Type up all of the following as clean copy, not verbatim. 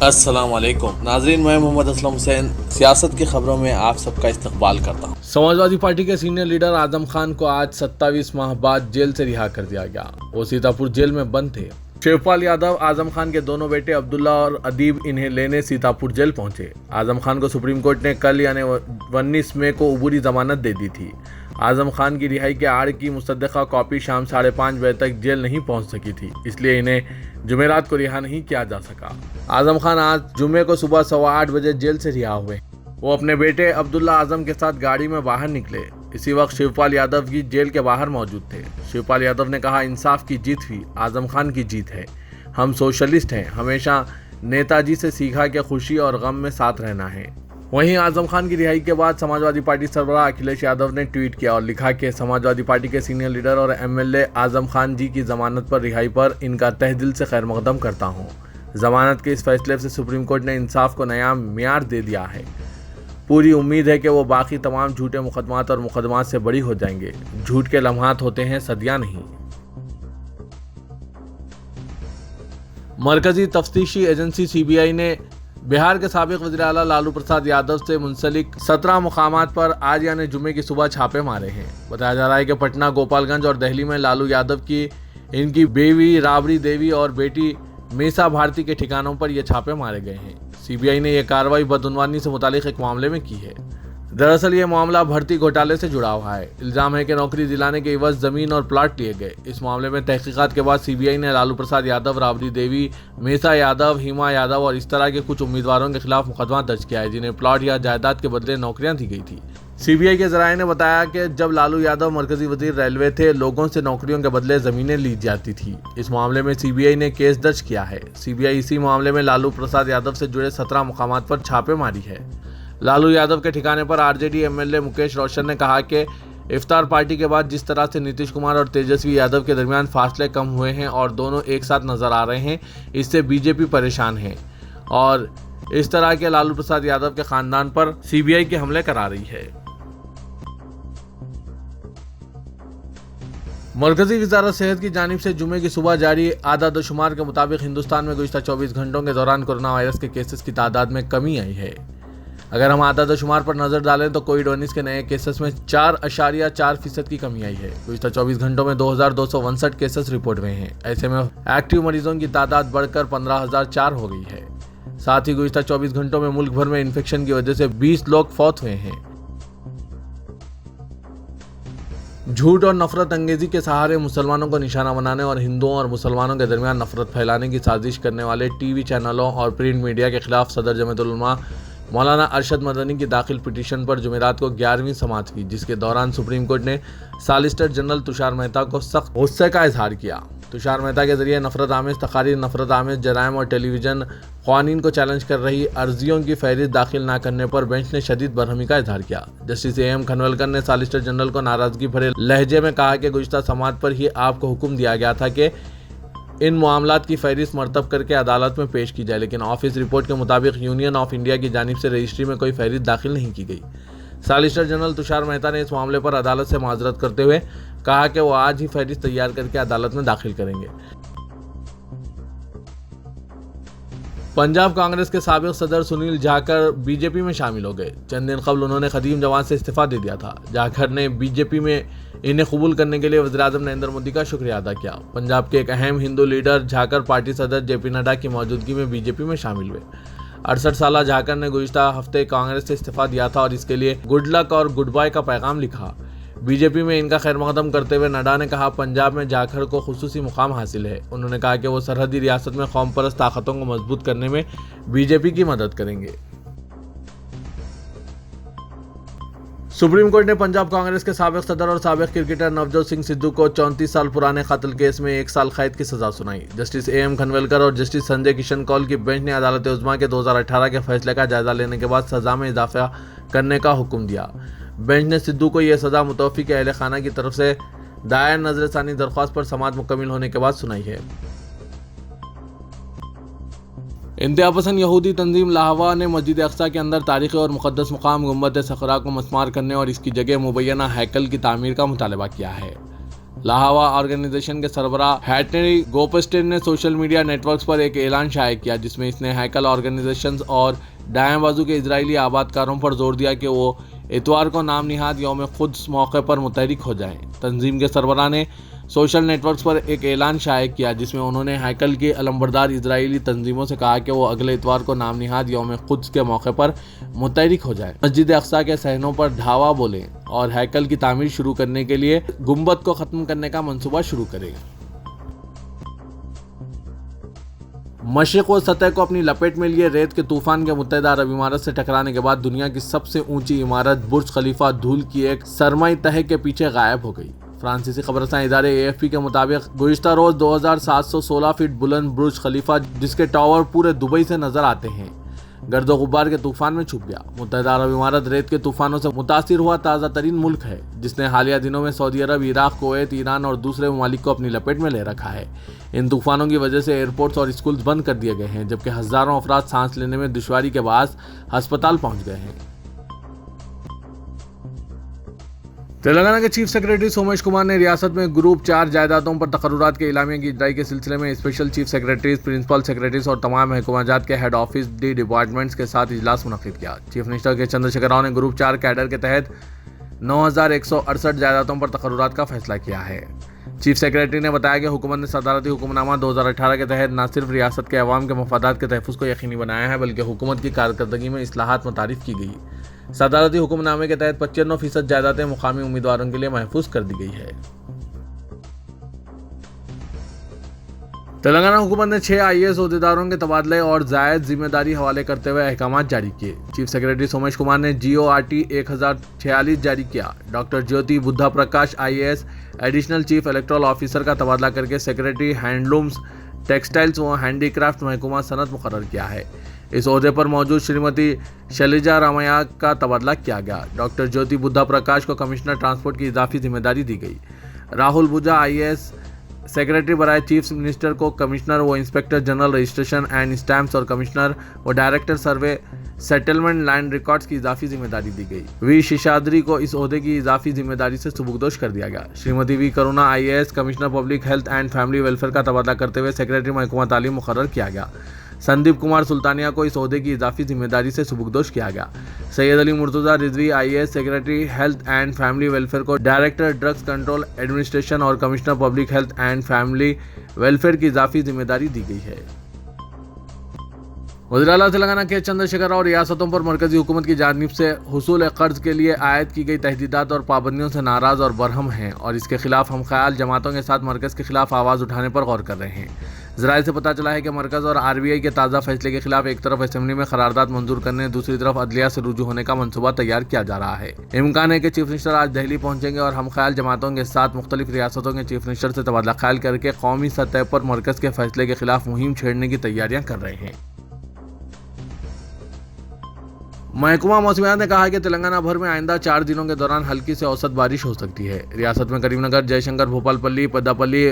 अस्सलाम वालेकुम नाजरीन, मैं मोहम्मद असलम हुसैन सियासत की खबरों में आप सबका इस्तकबाल करता हूँ। समाजवादी पार्टी के सीनियर लीडर आजम खान को आज 27 माह बाद जेल से रिहा कर दिया गया। वो सीतापुर जेल में बंद थे। शिवपाल यादव, आजम खान के दोनों बेटे अब्दुल्ला और अदीब इन्हें लेने सीतापुर जेल पहुंचे। आजम खान को सुप्रीम कोर्ट ने कल यानी 19 मई को उबूरी जमानत दे दी थी। आजम खान की रिहाई के आड़ की मुसद्दका कॉपी शाम 5:30 बजे तक जेल नहीं पहुंच सकी थी, इसलिए इन्हें जुमेरात को रिहा नहीं किया जा सका। आजम खान आज जुमे को सुबह 8:15 बजे जेल से रिहा हुए। वो अपने बेटे अब्दुल्ला आजम के साथ गाड़ी में बाहर निकले। इसी वक्त शिवपाल यादव भी जेल के बाहर मौजूद थे। शिवपाल यादव ने कहा, इंसाफ की जीत हुई, आजम खान की जीत है। हम सोशलिस्ट हैं, हमेशा नेताजी से सीखा कि खुशी और गम में साथ रहना है। वहीं आजम खान की रिहाई के बाद समाजवादी पार्टी सरबराह अखिलेश यादव ने ट्वीट किया और लिखा कि समाजवादी पार्टी के सीनियर लीडर और एमएलए आजम खान जी की जमानत पर रिहाई पर इनका तहे दिल से खैर मकदम करता हूँ। जमानत के इस फैसले से सुप्रीम कोर्ट ने इंसाफ को नया मियार दे दिया है। पूरी उम्मीद है कि वो बाकी तमाम झूठे मुकदमात और मुकदमात से बरी हो जाएंगे। झूठ के लम्हात होते हैं, सदियां नहीं। मरकजी तफ्तीशी एजेंसी सीबीआई ने बिहार के साबिक वज़ीर आला लालू प्रसाद यादव से मुंसलिक 17 मुकामात पर आज यानी जुमे की सुबह छापे मारे हैं। बताया जा रहा है कि पटना, गोपालगंज और दिल्ली में लालू यादव की इनकी बेवी राबड़ी देवी और बेटी मीसा भारती के ठिकानों पर ये छापे मारे गए हैं। सीबीआई ने यह कार्रवाई बदउनवानी से मुतालिक एक मामले में की है। दरअसल ये मामला भर्ती घोटाले से जुड़ा हुआ है। इल्जाम है कि नौकरी दिलाने के एवज जमीन और प्लाट लिए गए। इस मामले में तहकीकात के बाद सीबीआई ने लालू प्रसाद यादव, राबड़ी देवी, मीसा यादव, हिमा यादव और इस तरह के कुछ उम्मीदवारों के खिलाफ मुकदमा दर्ज किया है, जिन्हें प्लाट या जायदाद के बदले नौकरियां दी गई थी। सीबीआई के जराये ने बताया कि जब लालू यादव मरकजी वजीर रेलवे थे, लोगों से नौकरियों के बदले जमीनें ली जाती थी। इस मामले में सीबीआई ने केस दर्ज किया है। सीबीआई इसी मामले में लालू प्रसाद यादव से जुड़े 17 मुकामात पर छापे मारी है। लालू यादव के ठिकाने पर आरजेडी एमएलए मुकेश रोशन ने कहा कि इफ्तार पार्टी के बाद जिस तरह से नीतीश कुमार और तेजस्वी यादव के दरमियान फासले कम हुए हैं और दोनों एक साथ नजर आ रहे हैं, इससे बीजेपी परेशान है और इस तरह के लालू प्रसाद यादव के खानदान पर सीबीआई के हमले करा रही है। मरकजी वजारत सेहत की जानिब से जुमे की सुबह जारी आदादोशुमार के मुताबिक हिंदुस्तान में गुज़िश्ता 24 घंटों के दौरान कोरोना वायरस के केसेस की तादाद में कमी आई है। अगर हम आदादोशुमार पर नजर डालें तो कोविड-19 के नए केसेस में 4.4% की कमी आई है। गुज़िश्ता 24 घंटों में 2259 केसेस रिपोर्ट हुए हैं। ऐसे में एक्टिव मरीजों की तादाद बढ़कर 15,004 हो गई है। साथ ही गुज़िश्ता 24 घंटों में मुल्क भर में इन्फेक्शन की वजह से 20 लोग फौत हुए हैं। झूठ और नफरत अंगेजी के सहारे मुसलमानों को निशाना बनाने और हिंदुओं और मुसलमानों के दरमियान नफरत फैलाने की साजिश करने वाले टीवी चैनलों और प्रिंट मीडिया के खिलाफ सदर जमीयतुल उलमा मौलाना अरशद मदनी की दाखिल पिटीशन पर जुमेरात को 11वीं समाअत हुई, जिसके दौरान सुप्रीम कोर्ट ने सॉलिसिटर जनरल तुषार मेहता को सख्त गुस्से का इजहार किया। तुषार मेहता के जरिए नफरत आमेज तकारीर, नफरत आमेज जराइम और टेलीविजन क़वानीन को चैलेंज कर रही अर्जियों की फहरिस्त दाखिल न करने पर बेंच ने शदीद बरहमी का इजहार किया। जस्टिस AM खनवलकर ने सॉलिसिटर जनरल को नाराजगी भरे लहजे में कहा कि गुज़िश्ता समाअत पर ही आपको हुक्म दिया गया था कि इन मामलात की फहरिस्त मरतब करके अदालत में पेश की जाए, लेकिन ऑफिस रिपोर्ट के मुताबिक यूनियन ऑफ इंडिया की जानिब से रजिस्ट्री में कोई फहरिस्त दाखिल नहीं की गई। सॉलिसिटर जनरल तुषार मेहता ने इस मामले पर अदालत से माजरत करते हुए कहा कि वो आज ही फहरिस्त तैयार करके अदालत में दाखिल करेंगे। पंजाब कांग्रेस के साबिक सदर सुनील जाखड़ बीजेपी में शामिल हो गए। चंद दिन कबल उन्होंने खदीम जमात से इस्तीफा दे दिया था। जाखड़ ने बीजेपी में इन्हें कबूल करने के लिए वज़ीर-ए-आज़म नरेंद्र मोदी का शुक्रिया अदा किया। पंजाब के एक अहम हिंदू लीडर जाखड़ पार्टी सदर JP नड्डा की मौजूदगी में बीजेपी में शामिल हुए। 68 साल जाखड़ ने गुज़िश्ता हफ्ते कांग्रेस से इस्तीफा दिया था और इसके लिए गुड लक और गुड बाय का पैगाम लिखा। बीजेपी में इनका खैर मकदम करते हुए नड्डा ने कहा, पंजाब में जाखड़ को खुसूसी मुकाम हासिल है। उन्होंने कहा कि वो सरहदी रियासत में कौम परस्त ताकतों को मजबूत करने में बीजेपी की मदद करेंगे। सुप्रीम कोर्ट ने पंजाब कांग्रेस के साबिक सदर और साबिक क्रिकेटर नवजोत सिंह सिद्धू को 34 साल पुराने कत्ल केस में 1 साल कैद की सजा सुनाई। जस्टिस AM खनवलकर और जस्टिस संजय किशन कौल की बेंच ने अदालत उज़्मा के 2018 के फैसले का जायजा लेने के बाद सजा में इजाफा करने का हुक्म दिया। बेंच ने सिद्धू को यह सजा मुतवफ़ी के अहल खाना की तरफ से दायर नजरसानी दरख्वास्त पर समाअत मुकम्मिल होने के बाद सुनाई है। इंतहापसंद यहूदी तंजीम लाहवा ने मस्जिद अक्सा के अंदर तारीख़ी और मुक़द्दस मुकाम गुंबद सखरा को मस्मार करने और इसकी जगह मुबैना हैकल की तामीर का मुतालबा किया है। लाहवा ऑर्गेनाइजेशन के सरबराह हैटरी गोपस्टेन ने सोशल मीडिया नेटवर्क्स पर एक ऐलान शाया किया जिसमें इसने हैकल ऑर्गेनाइजेशंस और दाएं बाजू के इजरायली आबादकारों पर जोर दिया कि वो इतवार को नाम निहाद यौम खुद्स मौके पर मुतहरिक हो जाएं। तंजीम के सरबराह ने सोशल नेटवर्क्स पर एक ऐलान शाया किया जिसमें उन्होंने हैकल की अलंबरदार इजरायली तंजीमों से कहा कि वो अगले इतवार को नाम निहाद यौम खुद्स के मौके पर मुतहरिक हो जाएं, मस्जिद अक्सा के सहनों पर धावा बोलें और हैकल की तामीर शुरू करने के लिए गुंबद को ख़त्म करने का मंसूबा शुरू करें। मशरिक़ व सतह को अपनी लपेट में लिए रेत के तूफान के मुत्तहिदा अरब इमारत से टकराने के बाद दुनिया की सबसे ऊंची इमारत बुर्ज खलीफा धूल की एक सरमाई तह के पीछे गायब हो गई। फ्रांसीसी खबरसां इदारे AFP के मुताबिक गुज़िश्ता रोज 2716 फीट बुलंद बुर्ज खलीफा जिसके टावर पूरे दुबई से नजर आते हैं गर्दो गुब्बार के तूफान में छुप गया। मुत्तहिदा अरब इमारत रेत के तूफानों से मुतासिर हुआ ताज़ा तरीन मुल्क है जिसने हालिया दिनों में सऊदी अरब, इराक, कुवैत, ईरान और दूसरे ममालिक को अपनी लपेट में ले रखा है। इन तूफानों की वजह से एयरपोर्ट्स और स्कूल्स बंद कर दिए गए हैं जबकि हज़ारों अफराद सांस लेने में दुश्वारी के बाद अस्पताल पहुंच गए हैं। तेलंगाना के चीफ सेक्रेटरी सोमेश कुमार ने रियासत में ग्रुप 4 जायदादों पर तकर्रुरात के इलामिया की इजराई के सिलसिले में special chief secretaries, principal secretaries और तमाम महकमाजात के हेड ऑफिस डी डिपार्टमेंट्स के साथ इजलास मुनक़िद किया। चीफ मिनिस्टर के चंद्रशेखर राव ने ग्रुप 4 कैडर के तहत 9168 जायदादों पर तकर्रुरात का फैसला किया है। चीफ सेक्रेटरी ने बताया कि हुकूमत ने सदारती हुक्मनामा 2018 के तहत न सिर्फ रियासत के अवाम के मफादात के तहफ़्फ़ुज़ को यकीनी बनाया है बल्कि हुकूमत की कारकर्दगी में इस्लाहात मुतारिफ की गई। सदारती हुक्मनामे के तहत 95% जायदादें मुकामी उम्मीदवारों के लिए महफूज कर दी गई है। तेलंगाना हुकूमत ने 6 IAS ओहदेदारों के तबादले और जायद जिम्मेदारी हवाले करते हुए अहकाम जारी किए। चीफ सेक्रेटरी सोमेश कुमार ने GORT 1046 जारी किया। डॉक्टर ज्योति बुद्धा प्रकाश IAS additional chief electoral officer का तबादला करके सेक्रेटरी हैंडलूम्स, टेक्सटाइल्स व हैंडीक्राफ्ट महकमा सनत मुकर्रर किया है। इस ओहदे पर मौजूद श्रीमती शैलजा रामैया का तबादला किया गया। डॉक्टर ज्योति बुद्धा प्रकाश को कमिश्नर ट्रांसपोर्ट की इजाफी जिम्मेदारी दी गई। राहुल बुजा IAS सेक्रेटरी बराए चीफ मिनिस्टर को कमिश्नर व inspector general registration and stamps और कमिश्नर व director survey settlement land records की इजाफी जिम्मेदारी दी गई। वी शिशाद्री को इस ओहदे की इजाफी जिम्मेदारी से सुबुकदोश कर दिया गया। Shrimati V Karuna IAS commissioner public health and family welfare का तबादला करते हुए सेक्रेटरी महकमा तालीम मुकर्रर किया गया। संदीप कुमार सुल्तानिया को इस ओहदे की इजाफी जिम्मेदारी से सुबुकदोश किया गया। Syed Ali Murtaza Rizvi IAS secretary health and family welfare को डायरेक्टर ड्रग्स कंट्रोल एडमिनिस्ट्रेशन और commissioner public health and family welfare की इजाफी जिम्मेदारी दी गई है। वज़ीर-ए-आला तेलंगाना के चंद्रशेखर राव रियासतों पर मरकजी हुकूमत की जानिब से हुसूल कर्ज के लिए आयद की गई तहदीदात और पाबंदियों से नाराज़ और बरहम हैं और इसके खिलाफ हम ख्याल जमातों के साथ मरकज़ के खिलाफ आवाज़ उठाने पर गौर कर रहे हैं। ज़राए से पता चला है कि मरकज़ और RBI के ताज़ा फैसले के खिलाफ एक तरफ असेंबली में करारदाद मंजूर करने, दूसरी तरफ अदलिया से रुजू होने का मनसूबा तैयार किया जा रहा है। इम्कान है कि चीफ मिनिस्टर आज दिल्ली पहुंचेंगे और हम ख्याल जमातों के साथ मुख्तलिफ रियासतों के चीफ मिनिस्टर से तबादला ख्याल करके कौमी सतह पर मरकज़ के फैसले के खिलाफ मुहिम छेड़ने की तैयारियां कर रहे हैं। महकमा मौसमियात ने कहा है कि तेलंगाना भर में आइंदा 4 दिनों के दौरान हल्की से औसत बारिश हो सकती है। रियासत में करीमनगर, जयशंकर, भोपालपल्ली, पेद्दापल्ली,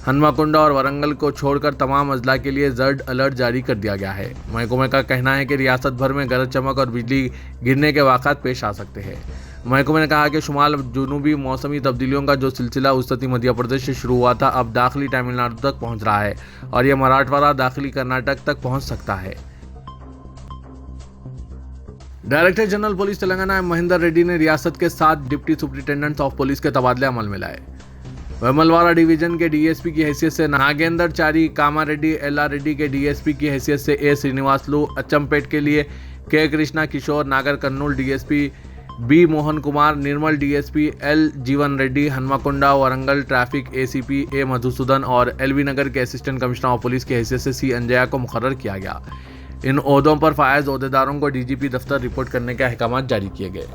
हनुमाकुंडा और वरंगल को छोड़कर तमाम अजला के लिए रेड अलर्ट जारी कर दिया गया है। महकमे का कहना है कि रियासत भर में गरज चमक और बिजली गिरने के वाक़ात पेश आ सकते हैं। महकमे ने कहा कि शुमाल जुनूबी मौसमी तब्दीलियों का जो सिलसिला वसती मध्य प्रदेश से शुरू हुआ था अब दाखिली तमिलनाडु तक पहुँच रहा है और यह मराठवाड़ा दाखिली कर्नाटक तक पहुँच सकता है। Director general police Telangana Mahender Reddy ने रियासत के 7 डिप्टी सुपरिटेंडेंट्स ऑफ पुलिस के तबादले अमल में लाए। वेमलवाड़ा डिवीजन के DSP की हैसियत से नागेंद्र चारी, कामारेड्डी, LR रेड्डी के DSP की हैसियत से A श्रीनिवासलू, अच्चमपेट के लिए K कृष्णा किशोर, नागर Kurnool DSP B Mohan Kumar, Nirmal DSP L Jeevan Reddy, Hanumakonda Warangal traffic ACP A Madhusudan और LV नगर के असिस्टेंट कमिश्नर ऑफ पुलिस की हैसियत से C अंजया को मुकर्रर किया गया। इन ओहदों पर फायज ओहदेदारों को DGP दफ्तर रिपोर्ट करने के अहकाम जारी किए गए।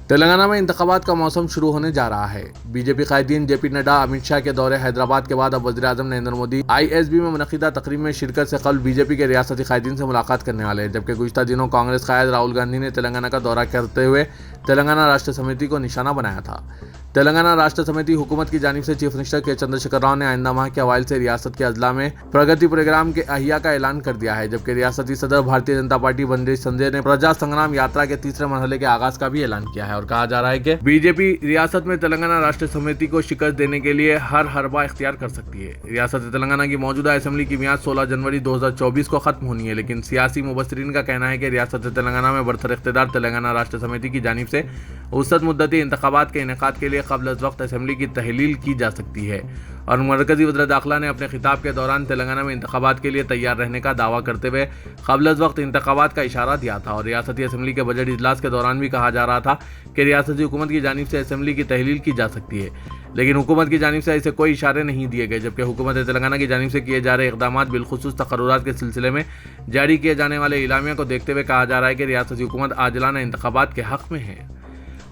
तेलंगाना में इंतखाबात का मौसम शुरू होने जा रहा है। बीजेपी कायदीन JP नड्डा, अमित शाह के दौरे हैदराबाद के बाद अब वज़ीर-ए-आज़म नरेंद्र मोदी ISB में मुनक़िदा तकरीब में शिरकत से कबल बीजेपी के रियासती कायदीन से मुलाकात करने वाले हैं, जबकि गुज़िश्ता दिनों कांग्रेस कायद राहुल गांधी ने तेलंगाना का दौरा करते हुए तेलंगाना राष्ट्र समिति को निशाना बनाया था। तेलंगाना राष्ट्र समिति हुकूमत की जानिब से चीफ मिनिस्टर के चंद्रशेखर राव ने आइंदा माह के अवाइल से रियासत के अजला में प्रगति प्रोग्राम के अहिया का ऐलान कर दिया है, जबकि रियासती सदर भारतीय जनता पार्टी बंडी संजय ने प्रजा संग्राम यात्रा के तीसरे मरहले के आगाज का भी ऐलान किया है और कहा जा रहा है कि बीजेपी रियासत में तेलंगाना राष्ट्र समिति को शिकस्त देने के लिए हर हरबा इख्तियार कर सकती है। रियासत तेलंगाना की मौजूदा असेंबली की मियाद 16 जनवरी 2024 को खत्म होनी है, लेकिन सियासी मुबस्सरीन का कहना है कि रियासत तेलंगाना में बरतर इख्तियार तेलंगाना राष्ट्र समिति की जानिब से औसत मुद्दती इंतखाबात के इनेकाद के लिए क़ब्ल अज़ वक्त असेंबली की तहलील की जा सकती है। और मरकज़ी वज़ीर दाखिला ने अपने खिताब के दौरान तेलंगाना में इंतखाबात के लिए तैयार रहने का दावा करते हुए क़ब्ल अज़ वक्त इंतखाबात का इशारा दिया था। और रियासती असेंबली के बजट इजलास के दौरान भी कहा जा रहा था कि रियासती हुकूमत की जानिब से असेंबली की तहलील की जा सकती है, लेकिन हुकूमत की जानिब से ऐसे कोई इशारे नहीं दिए गए। जबकि हुकूमत तेलंगाना की जानिब से किए जा रहे इक़दामात बिलखुसूस तक़र्रुरात के सिलसिले में जारी किए जाने वाले इलामिया को देखते हुए कहा जा रहा है कि रियासती हुकूमत आजिलाना इंतखाबात के हक़ में है।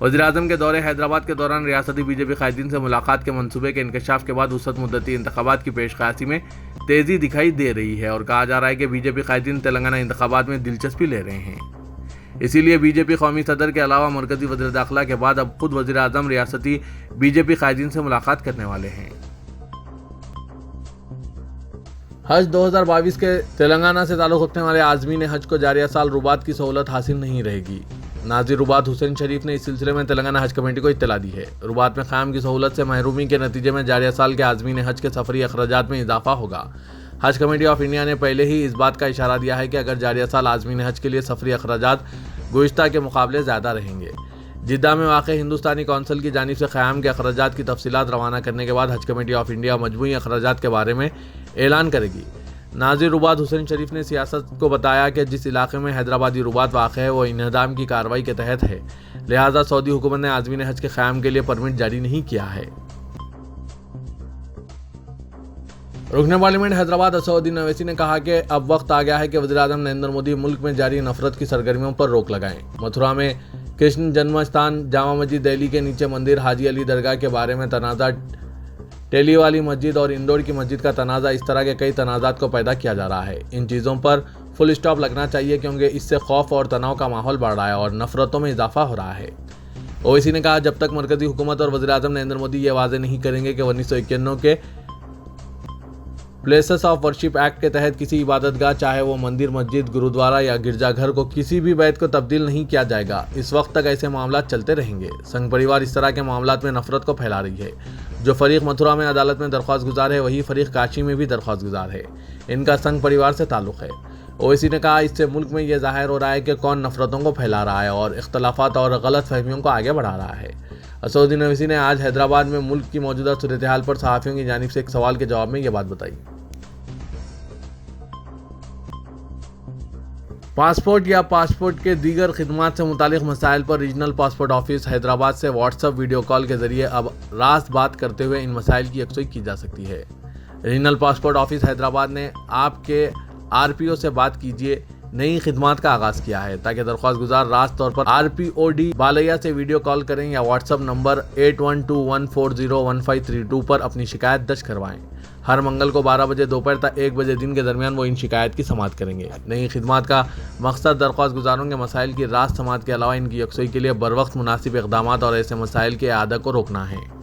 वज़ीर-ए-आज़म के दौरे हैदराबाद के दौरान रियासती बीजेपी कायदीन से मुलाकात के मंसूबे के इंकशाफ के बाद वसत मुद्दती इंतखाबात की पेशकशी में तेज़ी दिखाई दे रही है और कहा जा रहा है कि बीजेपी कायदीन तेलंगाना इंतखाबात में दिलचस्पी ले रहे हैं। इसीलिए बीजेपी कौमी सदर के अलावा मरकज़ी वज़ीर दाखिला के बाद अब खुद वज़ीर-ए-आज़म रियासती बीजेपी कायदीन से मुलाकात करने वाले हैं। हज 2022 के तेलंगाना से ताल्लुक़ रखने वाले आज़मीन हज को जारिया साल रुबात की सहूलत हासिल नहीं रहेगी। नाज़िर रुबात हुसैन शरीफ ने इस सिलसिले में तेलंगाना हज कमेटी को इत्तला दी है। रुबात में क़याम की सहूलत से महरूमी के नतीजे में जारिया साल के आज़मीन हज के सफरी अखराजात में इजाफा होगा। हज कमेटी ऑफ इंडिया ने पहले ही इस बात का इशारा दिया है कि अगर जारिया साल आज़मीन हज के लिए सफरी अखराजात गुज़िश्ता के मुकाबले ज़्यादा रहेंगे। जिद्दा में वाक़ हिंदुस्तानी कौंसिल की जानिब से क़याम के अखराजात की तफसीलात रवाना करने के बाद हज कमेटी ऑफ इंडिया मजमूई अखराजात के बारे में ऐलान करेगी। नाज़िर रुबात हुसैन शरीफ ने सियासत को बताया कि जिस इलाके में हैदराबादी रुबात वाक़ है वो इन्हदाम की कार्रवाई के तहत है, लिहाजा सऊदी हुकूमत ने आज़मीन हज के क़याम के लिए परमिट जारी नहीं किया है। रुकन पार्लियामेंट हैदराबाद असदुद्दीन अवैसी ने कहा कि अब वक्त आ गया है कि वज़ीर-ए-आज़म नरेंद्र मोदी मुल्क में जारी नफरत की सरगर्मियों पर रोक लगाएं। मथुरा में कृष्ण जन्म स्थान जामा मस्जिद दिल्ली के नीचे मंदिर हाजी अली दरगाह के बारे में तनाज़ा, टेली वाली मस्जिद और इंदौर की मस्जिद का तनाज़ा, इस तरह के कई तनाज़ात को पैदा किया जा रहा है। इन चीज़ों पर फुल स्टॉप लगना चाहिए क्योंकि इससे खौफ और तनाव का माहौल बढ़ रहा है और नफरतों में इजाफा हो रहा है। ओवैसी ने कहा जब तक मरकज़ी हुकूमत और वज़ीर-ए-आज़म नरेंद्र मोदी ये वाज़ेह नहीं करेंगे कि 1991 के प्लेसेस ऑफ वर्शिप एक्ट के तहत किसी इबादतगाह, चाहे वो मंदिर, मस्जिद, गुरुद्वारा या गिरजाघर को किसी भी बैत को तब्दील नहीं किया जाएगा, इस वक्त तक ऐसे मामला चलते रहेंगे। संघ परिवार इस तरह के मामलात में नफरत को फैला रही है। जो फरीक मथुरा में अदालत में दरख्वास्त गुजार है वही फरीक काशी में भी दरख्वास्त गुजार है। इनका संघ परिवार से ताल्लुक़ है। ओवैसी ने कहा इससे मुल्क में यह ज़ाहिर हो रहा है कि कौन नफरतों को फैला रहा है और इख्तलाफात और गलत फहमियों को आगे बढ़ा रहा है। असदुद्दीन अवैसी ने आज हैदराबाद में मुल्क की मौजूदा सूरत हाल पर सहाफ़ियों की जानिब से एक सवाल के जवाब में ये बात बताई। पासपोर्ट या पासपोर्ट के दीगर खिदमात से मुतालिक मसाइल पर रीजनल पासपोर्ट ऑफिस हैदराबाद से व्हाट्सएप वीडियो कॉल के जरिए अब रास्त बात करते हुए इन मसाइल की यकसुई की जा सकती है। रीजनल पासपोर्ट ऑफिस हैदराबाद ने आपके आरपीओ से बात कीजिए नई खिदमात का आगाज़ किया है ताकि दरख्वास्त गुजार रास्त तौर पर RPOD बालैया से वीडियो कॉल करें या व्हाट्सएप नंबर 8121401532 पर अपनी शिकायत दर्ज करवाएं। हर मंगल को 12 बजे दोपहर तक 1 बजे दिन के दरमियान वो इन शिकायत की समाअत करेंगे। नई खिदमात का मकसद दरख्वास्त गुजारों के मसाइल की रास्त समाअत के अलावा इनकी यकसुई के लिए बर वक्त मुनासिब इक़दामात और ऐसे मसाइल के आदा को रोकना है।